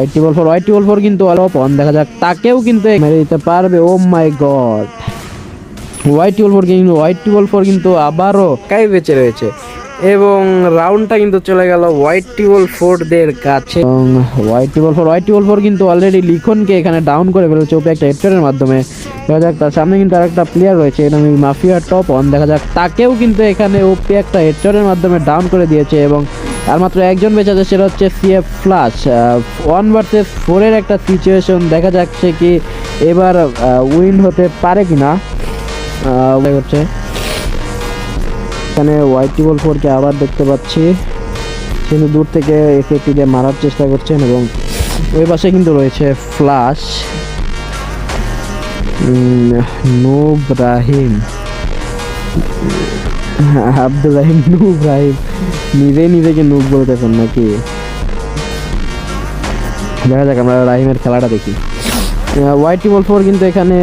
YT4 কিন্তু on দেখা যাক তাকেও কিন্তু মেরে দিতে পারবে। ও মাই গড, YT4 কিন্তু আবারও কাই বেঁচে রয়েছে এবং রাউন্ডটা কিন্তু চলে গেল YT4 দের কাছে। এবং YT4 কিন্তু অলরেডি লিখনকে এখানে ডাউন করে ফেলেছে ওপে একটা হেডশটের মাধ্যমে। দেখা যাক তার সামনে কিন্তু আরেকটা প্লেয়ার রয়েছে, এটা মাফিয়া টপ অন দেখা যাক তাকেও কিন্তু এখানে ওপে একটা হেডশটের মাধ্যমে ডাউন করে দিয়েছে এবং আর মাত্র একজন বেঁচে আছে, সেটা হচ্ছে CF ফ্লাশ। 1 ভার্সেস 4 এর একটা সিচুয়েশন, দেখা যাক সে কি এবার উইন হতে পারে কিনা। হচ্ছে এখানে YT4 কে আবার দেখতে পাচ্ছি, কিন্তু দূর থেকে এফএটি দিয়ে মারার চেষ্টা করছেন এবং ওই পাশে কিন্তু রয়েছে ফ্লাশ। নুব রাহিম, আব্দুল রাহিম, নুব রাহিম নিজেকে নুব বলতেছেন নাকি? দেখা যাক, আমরা রাহিমের খেলাটা দেখি। YT4 কিন্তু এখানে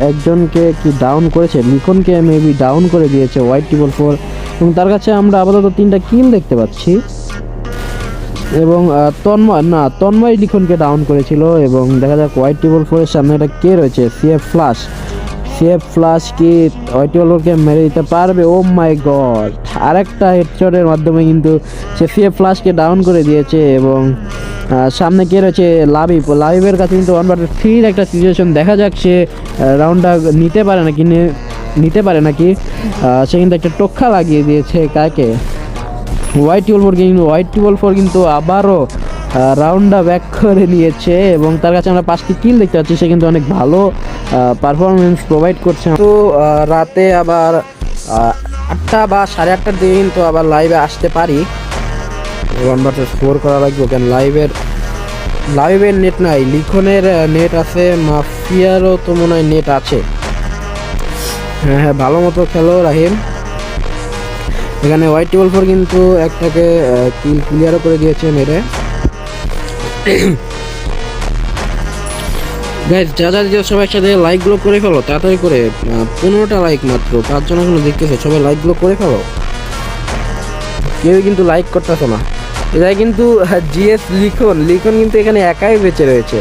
একজনকে কি ডাউন করেছে, লিখনকে মেবি ডাউন করে দিয়েছে YT4 এবং তার কাছে আমরা আপাতত 3টা কিল দেখতে পাচ্ছি এবং তন্ময় লিখনকে ডাউন করেছিল। এবং দেখা যাক YT4 এর সামনে এটা কে রয়েছে, CF ফ্লাশ কি YT4 কে মেরে দিতে পারবে? ও মাই গড, আরেকটা হেডশটের মাধ্যমে কিন্তু সে CF ফ্লাশকে ডাউন করে দিয়েছে এবং সামনে কে রয়েছে, লাবিবের কাছে কিন্তু 1 ভার্সেস 3 একটা সিচুয়েশন, দেখা যাক সে রাউন্ডটা নিতে পারে নাকি। সে কিন্তু একটা টোক্কা লাগিয়ে দিয়েছে কাকে, YT4 কিন্তু আবারও রাউন্ডটা ব্যাক করে নিয়েছে এবং তার কাছে আমরা 5টি কিল দেখতে পাচ্ছি। সে কিন্তু অনেক ভালো পারফরমেন্স প্রোভাইড করছে। তো রাতে আবার 8টা বা 8:30টার দিকে কিন্তু আবার লাইভে আসতে পারি। 1 ভার্সেস 4 করা লাগবে, কেন লাইভের নেট নাই, লিখনের নেট আছে, মাফিয়ারও তো মনে হয় নেট আছে। হ্যাঁ, ভালো মতো খেলো রাহিম। এখানে YT4 কিন্তু একটাকে কিল ক্লিয়ারও করে দিয়েছে মেরে। গাইস, যারা সবাই একসাথে লাইকগুলো করে ফেলো তাড়াতাড়ি করে, 15টা লাইক মাত্র, 5 জন এখনো দেখতেছে, সবাই লাইকগুলো করে ফেলো। কেউ কিন্তু লাইক করতেছে না। এটা কিন্তু GS লিখন কিন্তু এখানে একাই বেঁচে রয়েছে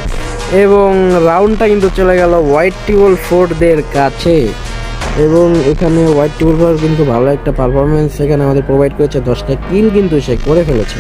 এবং রাউন্ডটা কিন্তু চলে গেল YT4 দের কাছে এবং এখানে YT4 কিন্তু ভালো একটা পারফরমেন্স এখানে আমাদের প্রোভাইড করেছে, 10টা কিল কিন্তু সে করে ফেলেছে।